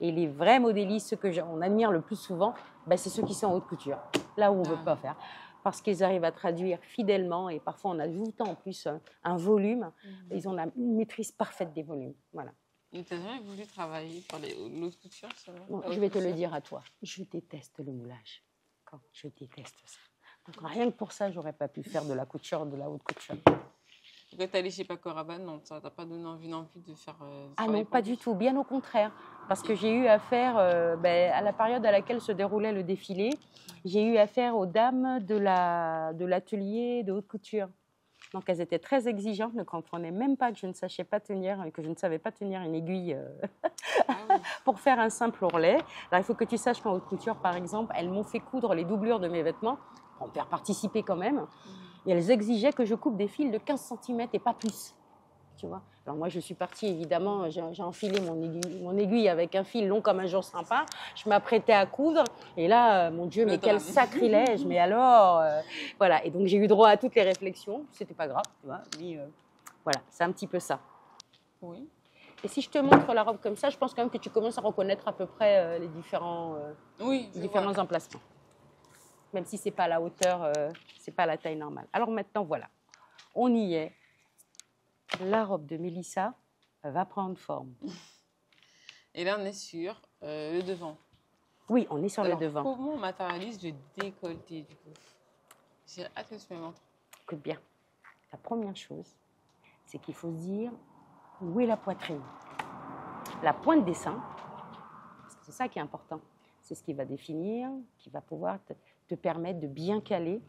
Et les vrais modélistes, ceux qu'on admire le plus souvent, ben, c'est ceux qui sont en haute couture, là où on ne veut pas faire. Parce qu'ils arrivent à traduire fidèlement et parfois en ajoutant en plus un volume, ils ont une maîtrise parfaite des volumes. Voilà. Tu n'as jamais voulu travailler pour l'haute couture? Bon, je vais te le dire à toi, je déteste le moulage. Je déteste ça. Donc rien que pour ça, je n'aurais pas pu faire de la couture, de la haute couture. Quand tu es allée chez Paco Rabanne, non, ça t'a pas donné envie non plus de faire... ah non, pas du tout, bien au contraire. Parce que j'ai eu affaire, à la période à laquelle se déroulait le défilé, j'ai eu affaire aux dames de l'atelier de haute couture. Donc elles étaient très exigeantes, ne comprenaient même pas que je ne savais pas tenir une aiguille pour faire un simple ourlet. Alors il faut que tu saches qu'en haute couture, par exemple, elles m'ont fait coudre les doublures de mes vêtements, pour me faire participer quand même. Et elles exigeaient que je coupe des fils de 15 cm et pas plus. Tu vois. Alors moi, je suis partie, évidemment, j'ai enfilé mon aiguille avec un fil long comme un jour sympa. Je m'apprêtais à coudre. Et là, mon Dieu, mais quel sacrilège. Mais alors, voilà. Et donc, j'ai eu droit à toutes les réflexions. C'était pas grave, tu vois. Mais voilà, c'est un petit peu ça. Oui. Et si je te montre la robe comme ça, je pense quand même que tu commences à reconnaître à peu près les différents emplacements. Même si c'est pas à la hauteur, c'est pas à la taille normale. Alors maintenant, voilà. On y est. La robe de Mélissa va prendre forme. Et là, on est sur le devant. Oui, on est sur le devant. Comment on matérialise le décolleté, du coup? J'ai hâte que tu me montres. Écoute bien. La première chose, c'est qu'il faut se dire où est la poitrine. La pointe des seins, parce que c'est ça qui est important. C'est ce qui va définir, qui va pouvoir te permettre de bien caler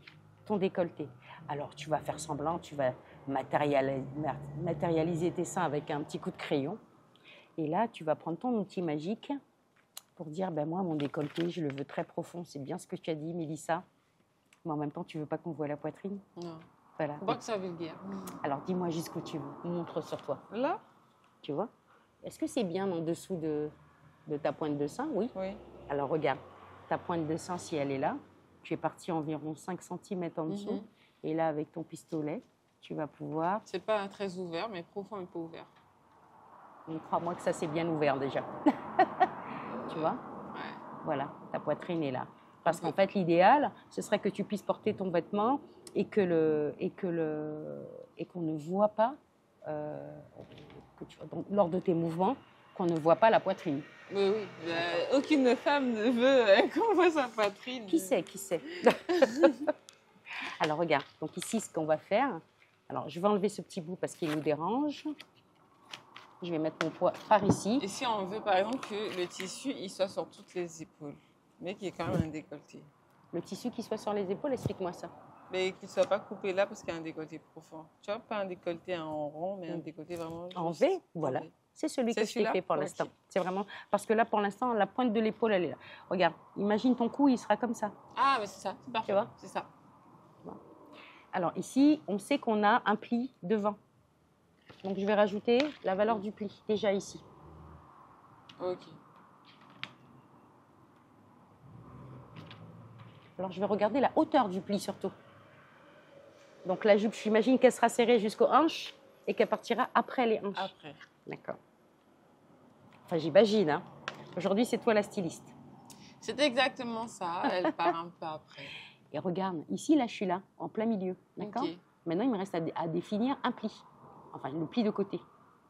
ton décolleté. Alors, tu vas faire semblant, tu vas matérialiser tes seins avec un petit coup de crayon. Et là, tu vas prendre ton outil magique pour dire, ben moi, mon décolleté, je le veux très profond. C'est bien ce que tu as dit, Mélissa. Mais en même temps, tu veux pas qu'on voit la poitrine? Non. Voilà. Faut pas que ça vulgaire. Alors, dis-moi jusqu'où tu veux. Montre sur toi. Là? Tu vois? Est-ce que c'est bien en dessous de ta pointe de sein? Oui. Oui. Alors, regarde. Ta pointe de sein, si elle est là, tu es parti environ 5 cm en dessous. Et là, avec ton pistolet, tu vas pouvoir... C'est pas très ouvert, mais profond et pas ouvert. Crois-moi que ça, c'est bien ouvert déjà. Tu vois? Ouais. Voilà, ta poitrine est là. Parce qu'en fait, l'idéal, ce serait que tu puisses porter ton vêtement et qu'on ne voit pas, lors de tes mouvements, qu'on ne voit pas la poitrine. Oui. Aucune femme ne veut qu'on voit sa poitrine. Qui sait? Alors, regarde. Donc ici, ce qu'on va faire... Alors, je vais enlever ce petit bout parce qu'il nous dérange. Je vais mettre mon poids par ici. Et si on veut, par exemple, que le tissu il soit sur toutes les épaules, mais qu'il y ait quand même un décolleté? Le tissu qui soit sur les épaules, explique-moi ça. Mais qu'il ne soit pas coupé là parce qu'il y a un décolleté profond. Tu vois, pas un décolleté en rond, mais un décolleté vraiment... En V, voilà. C'est celui que je t'ai fait pour l'instant. C'est vraiment... Parce que là, pour l'instant, la pointe de l'épaule, elle est là. Regarde, imagine ton cou, il sera comme ça. Ah, mais c'est ça, c'est parfait. Tu vois? C'est ça. Bon. Alors ici, on sait qu'on a un pli devant. Donc, je vais rajouter la valeur du pli, déjà ici. Ok. Alors, je vais regarder la hauteur du pli, surtout. Donc, la jupe, j'imagine qu'elle sera serrée jusqu'aux hanches et qu'elle partira après les hanches. Après. D'accord. Enfin, j'imagine, hein. Aujourd'hui, c'est toi la styliste. C'est exactement ça. Elle part un peu après. Et regarde, ici, là, je suis là, en plein milieu. D'accord? Okay. Maintenant, il me reste à définir un pli. Enfin, le pli de côté.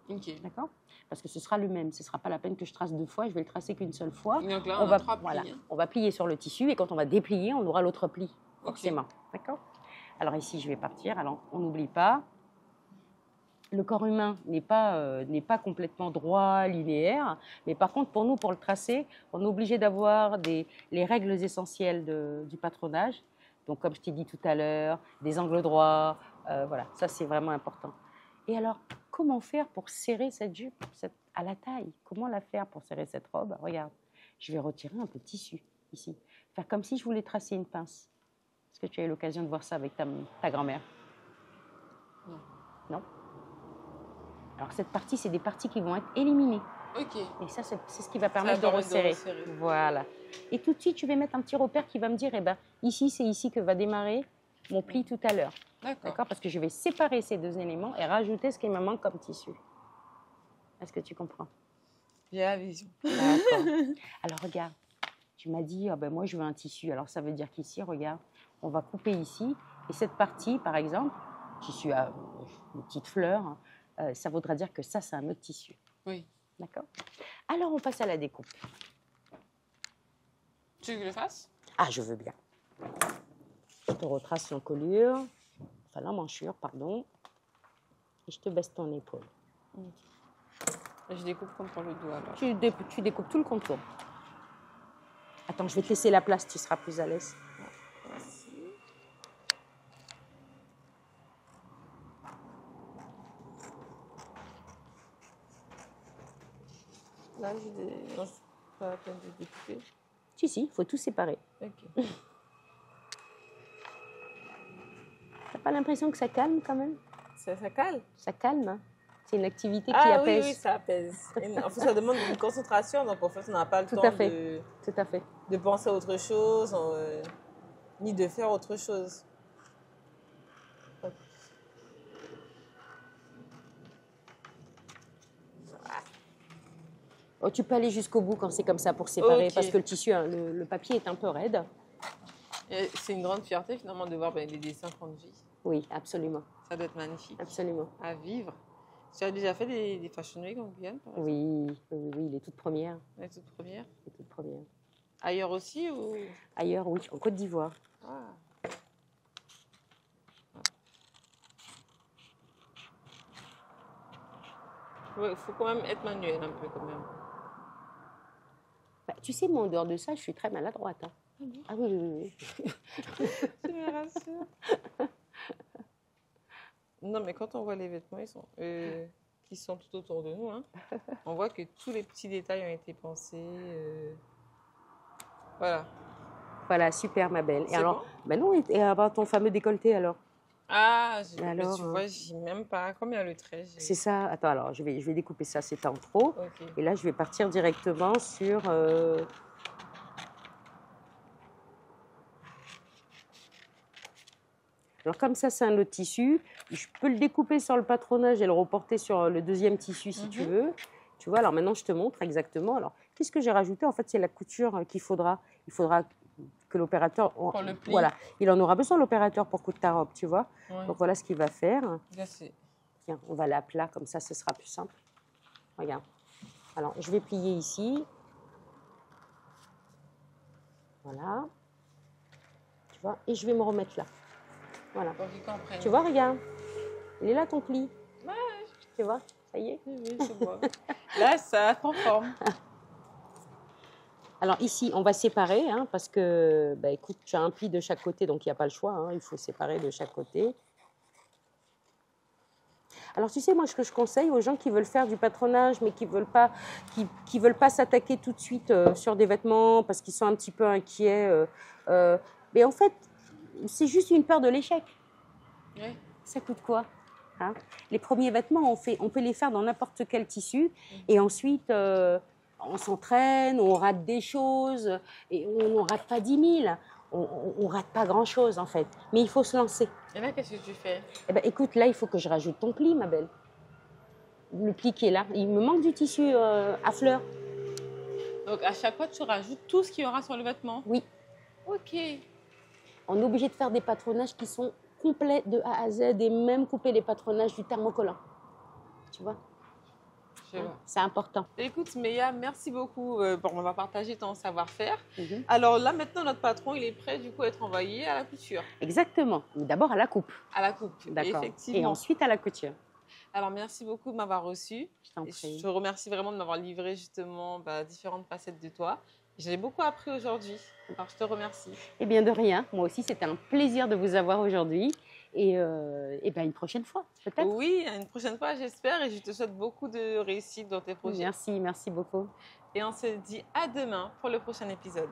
Ok. D'accord? Parce que ce sera le même. Ce ne sera pas la peine que je trace 2 fois. Je vais le tracer qu'une seule fois. Donc là, on a 3 plis. Hein. On va plier sur le tissu et quand on va déplier, on aura l'autre pli, forcément. Okay. D'accord? Alors ici, je vais partir. Alors, on n'oublie pas, le corps humain n'est pas complètement droit, linéaire. Mais par contre, pour nous, pour le tracer, on est obligé d'avoir les règles essentielles du patronage. Donc, comme je t'ai dit tout à l'heure, des angles droits. Voilà, ça, c'est vraiment important. Et alors, comment faire pour serrer cette jupe à la taille? Comment la faire pour serrer cette robe? Regarde, je vais retirer un peu de tissu ici. Faire comme si je voulais tracer une pince. Est-ce que tu as eu l'occasion de voir ça avec ta grand-mère? Non. Non? Alors, cette partie, c'est des parties qui vont être éliminées. Ok. Et ça, c'est ce qui va permettre de resserrer. Voilà. Et tout de suite, je vais mettre un petit repère qui va me dire, eh ben, ici, c'est ici que va démarrer mon pli tout à l'heure. D'accord? Parce que je vais séparer ces 2 éléments et rajouter ce qui me manque comme tissu. Est-ce que tu comprends? J'ai la vision. D'accord. Alors, regarde. Tu m'as dit, oh ben moi, je veux un tissu. Alors, ça veut dire qu'ici, regarde, on va couper ici. Et cette partie, par exemple, tissu à une petite fleur, ça voudra dire que ça, c'est un autre tissu. Oui. D'accord? Alors, on passe à la découpe. Tu veux que je le fasse? Ah, je veux bien. Je te retrace l'encolure, enfin l'emmanchure, pardon. Et je te baisse ton épaule. Okay. Je découpe comme pour le dos alors. Tu découpes tout le contour. Attends, je vais te laisser la place, tu seras plus à l'aise. Merci. Là, non, c'est pas la peine de découper. Si, il faut tout séparer. Ok. T'as pas l'impression que ça calme quand même? Ça cale? Ça calme, hein. C'est une activité qui apaise. Oui, ça apaise. En fait, ça demande une concentration, donc en fait, on n'a pas le temps Tout à fait. de penser à autre chose, ni de faire autre chose. Oh, tu peux aller jusqu'au bout quand c'est comme ça pour séparer, Okay. parce que le tissu, le papier est un peu raide. C'est une grande fierté finalement de voir les dessins qu'on vit. Oui, absolument. Ça doit être magnifique. Absolument. À vivre. Tu as déjà fait des Fashion Week en Guyane, par exemple? Oui, les toutes premières. Les toutes premières? Les toutes premières. Ailleurs aussi ou... Ailleurs, oui, en Côte d'Ivoire. Ah. Il faut quand même être manuel un peu quand même. Bah, tu sais, moi, en dehors de ça, je suis très maladroite. Hein. Ah oui. Tu me rassures. Non, mais quand on voit les vêtements qui sont tout autour de nous, hein, on voit que tous les petits détails ont été pensés. Voilà. Voilà, super, ma belle. Et alors, bon? ben non, et avoir ton fameux décolleté alors? Ah, alors, tu vois, j'y même pas. Combien le trait? C'est ça. Attends, alors, je vais découper ça, c'est en trop. Okay. Et là, je vais partir directement sur... Alors, comme ça, c'est un autre tissu. Je peux le découper sur le patronage et le reporter sur le deuxième tissu, si tu veux. Tu vois, alors maintenant, je te montre exactement. Alors, qu'est-ce que j'ai rajouté? En fait, c'est la couture qu'il faudra. Il faudra que l'opérateur... Voilà, il en aura besoin, l'opérateur, pour coudre ta robe, tu vois. Ouais. Donc, voilà ce qu'il va faire. Tiens, on va aller à plat, comme ça, ce sera plus simple. Regarde. Alors, je vais plier ici. Voilà. Tu vois, et je vais me remettre là. Voilà. Tu vois, regarde. Il est là, ton pli. Ouais. Tu vois, ça y est? Oui, je vois. Là, ça prend forme. Alors ici, on va séparer, hein, parce que, bah, écoute, tu as un pli de chaque côté, donc il n'y a pas le choix. Hein, il faut séparer de chaque côté. Alors tu sais, moi, ce que je conseille aux gens qui veulent faire du patronage, mais qui veulent pas s'attaquer tout de suite sur des vêtements, parce qu'ils sont un petit peu inquiets. Mais en fait, c'est juste une peur de l'échec. Oui. Ça coûte quoi, hein? Les premiers vêtements, on peut les faire dans n'importe quel tissu, et ensuite... on s'entraîne, on rate des choses, et on ne rate pas 10 000. On rate pas grand-chose, en fait. Mais il faut se lancer. Et là, qu'est-ce que tu fais? Eh ben, écoute, là, il faut que je rajoute ton pli, ma belle. Le pli qui est là. Il me manque du tissu à fleurs. Donc, à chaque fois, tu rajoutes tout ce qu'il y aura sur le vêtement? Oui. OK. On est obligé de faire des patronages qui sont complets de A à Z, et même couper les patronages du thermocollant. Tu vois? Je vois. C'est important. Écoute, Meya, merci beaucoup pour m'avoir partagé ton savoir-faire. Mhm. Alors là, maintenant, notre patron, il est prêt du coup à être envoyé à la couture. Exactement. Mais d'abord à la coupe. À la coupe, D'accord. effectivement. Et ensuite à la couture. Alors, merci beaucoup de m'avoir reçu. Je t'en Et prie. je te remercie vraiment de m'avoir livré justement différentes facettes de toi. J'ai beaucoup appris aujourd'hui. Alors, je te remercie. Eh bien, de rien. Moi aussi, c'était un plaisir de vous avoir aujourd'hui. Et ben, une prochaine fois, peut-être. Oui, une prochaine fois, j'espère. Et je te souhaite beaucoup de réussite dans tes projets. Merci beaucoup. Et on se dit à demain pour le prochain épisode.